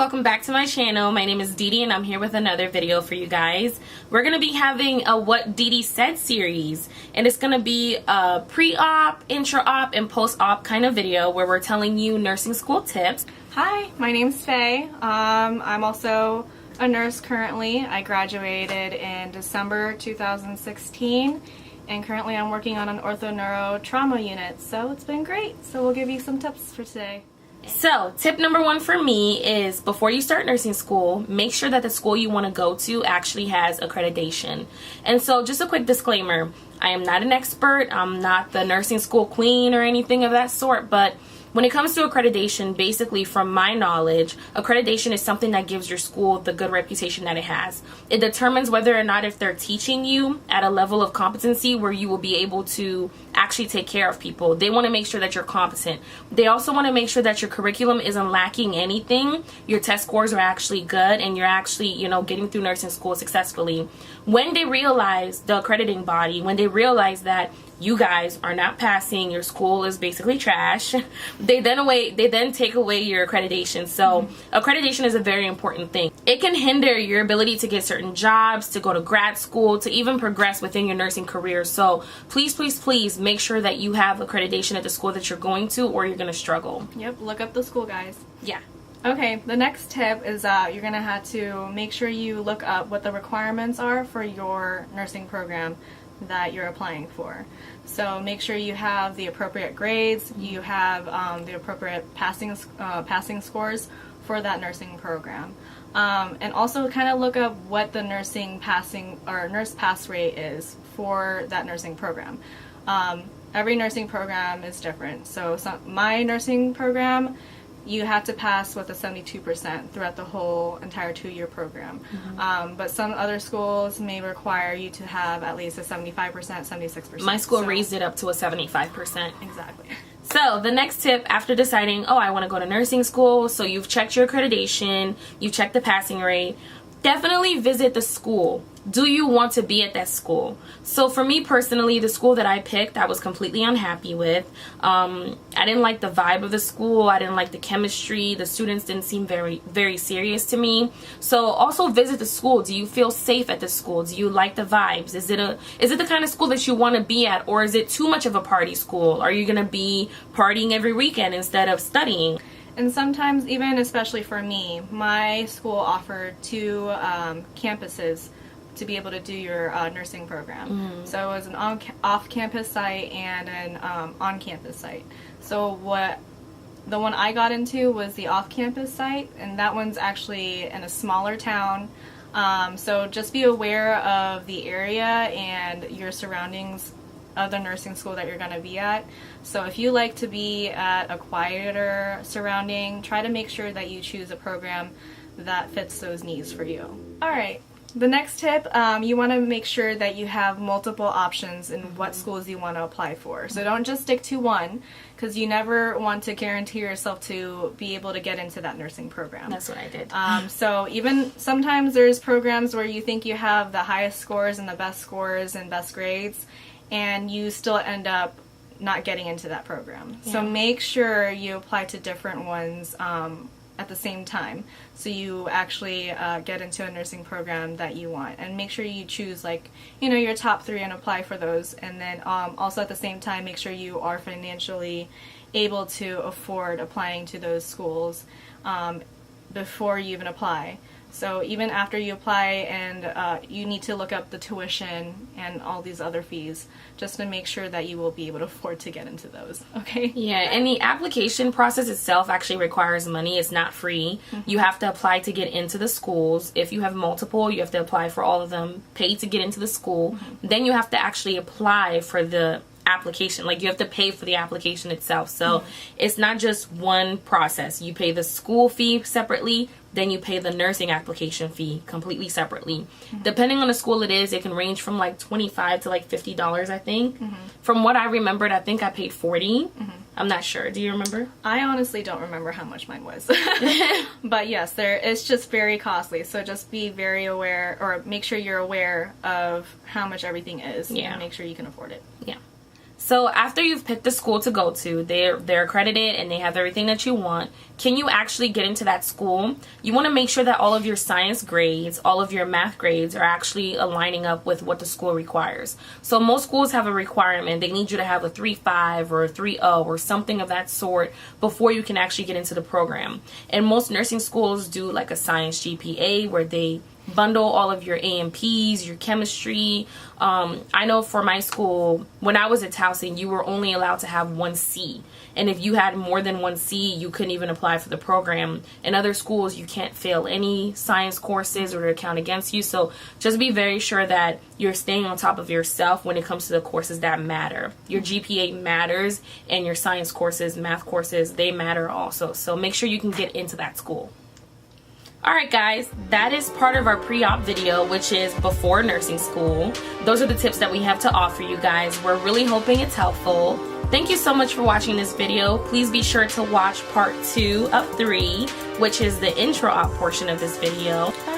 welcome back to my channel. My name is Didi and I'm here with another video for you guys. We're going to be having a What Didi Said series, and it's going to be a pre-op, intra-op, and post-op kind of video where we're telling you nursing school tips. Hi, my name's Faye. I'm also a nurse currently. I graduated in December 2016 and currently I'm working on an ortho-neuro trauma unit, so it's been great. So we'll give you some tips for today. So, tip number one for me is before you start nursing school, make sure that the school you want to go to actually has accreditation. And so, just a quick disclaimer, I am not an expert, I'm not the nursing school queen or anything of that sort, but when it comes to accreditation, basically from my knowledge, accreditation is something that gives your school the good reputation that it has. It determines whether or not if they're teaching you at a level of competency where you will be able to actually take care of people. They want to make sure that you're competent. They also want to make sure that your curriculum isn't lacking anything, your test scores are actually good, and you're actually, getting through nursing school successfully. When they realize, the accrediting body, when they realize that you guys are not passing, your school is basically trash, they then take away your accreditation. So accreditation is a very important thing. It can hinder your ability to get certain jobs, to go to grad school, to even progress within your nursing career. So please make sure that you have accreditation at the school that you're going to, or you're going to struggle. Yep, look up the school, guys. Yeah. Okay, the next tip is you're going to have to make sure you look up what the requirements are for your nursing program that you're applying for. So make sure you have the appropriate grades, you have the appropriate passing scores for that nursing program. And also kind of look up what the nursing passing or nurse pass rate is for that nursing program. Every nursing program is different. So my nursing program, you have to pass with a 72% throughout the whole entire 2-year program. But some other schools may require you to have at least a 75%, 76%. My school raised it up to a 75%. Exactly. So the next tip after deciding, I want to go to nursing school, so you've checked your accreditation, you've checked the passing rate, definitely visit the school. Do you want to be at that school? So for me personally, the school that I picked, I was completely unhappy with. I didn't like the vibe of the school. I didn't like the chemistry. The students didn't seem very, very serious to me. So also visit the school. Do you feel safe at the school? Do you like the vibes? Is it the kind of school that you want to be at, or is it too much of a party school? Are you going to be partying every weekend instead of studying? And sometimes, even especially for me, my school offered 2 campuses to be able to do your nursing program. So it was an off-campus site and an on-campus site. So the one I got into was the off-campus site, and that one's actually in a smaller town. So just be aware of the area and your surroundings of the nursing school that you're going to be at. So if you like to be at a quieter surrounding, try to make sure that you choose a program that fits those needs for you. Alright, the next tip, you want to make sure that you have multiple options in what schools you want to apply for. So don't just stick to one, because you never want to guarantee yourself to be able to get into that nursing program. That's what I did. So even sometimes there's programs where you think you have the highest scores and the best scores and best grades, and you still end up not getting into that program. Yeah. So make sure you apply to different ones at the same time, so you actually get into a nursing program that you want, and make sure you choose your top 3 and apply for those. And then also at the same time, make sure you are financially able to afford applying to those schools before you even apply. So even after you apply, and you need to look up the tuition and all these other fees just to make sure that you will be able to afford to get into those, okay? Yeah, and the application process itself actually requires money. It's not free. You have to apply to get into the schools. If you have multiple, you have to apply for all of them, pay to get into the school. Then you have to actually apply for the application. You have to pay for the application itself. So it's not just one process. You pay the school fee separately, then you pay the nursing application fee completely separately. Depending on the school it is, it can range from $25 to $50, I think. From what I remembered, I think I paid $40. I'm not sure. Do you remember? I honestly don't remember how much mine was. But yes, it's just very costly. So just be very aware, or make sure you're aware of how much everything is, and make sure you can afford it. Yeah. So after you've picked the school to go to, they're accredited and they have everything that you want, can you actually get into that school? You want to make sure that all of your science grades, all of your math grades are actually aligning up with what the school requires. So most schools have a requirement. They need you to have a 3.5 or a 3.0 or something of that sort before you can actually get into the program. And most nursing schools do like a science GPA where they bundle all of your A&Ps, your chemistry. I know for my school, when I was at Towson, you were only allowed to have 1 C. And if you had more than 1 C, you couldn't even apply for the program. In other schools, you can't fail any science courses or they'll count against you. So just be very sure that you're staying on top of yourself when it comes to the courses that matter. Your GPA matters, and your science courses, math courses, they matter also. So make sure you can get into that school. Alright guys, that is part of our pre-op video, which is before nursing school. Those are the tips that we have to offer you guys. We're really hoping it's helpful. Thank you so much for watching this video. Please be sure to watch part 2 of 3, which is the intro op portion of this video. Bye.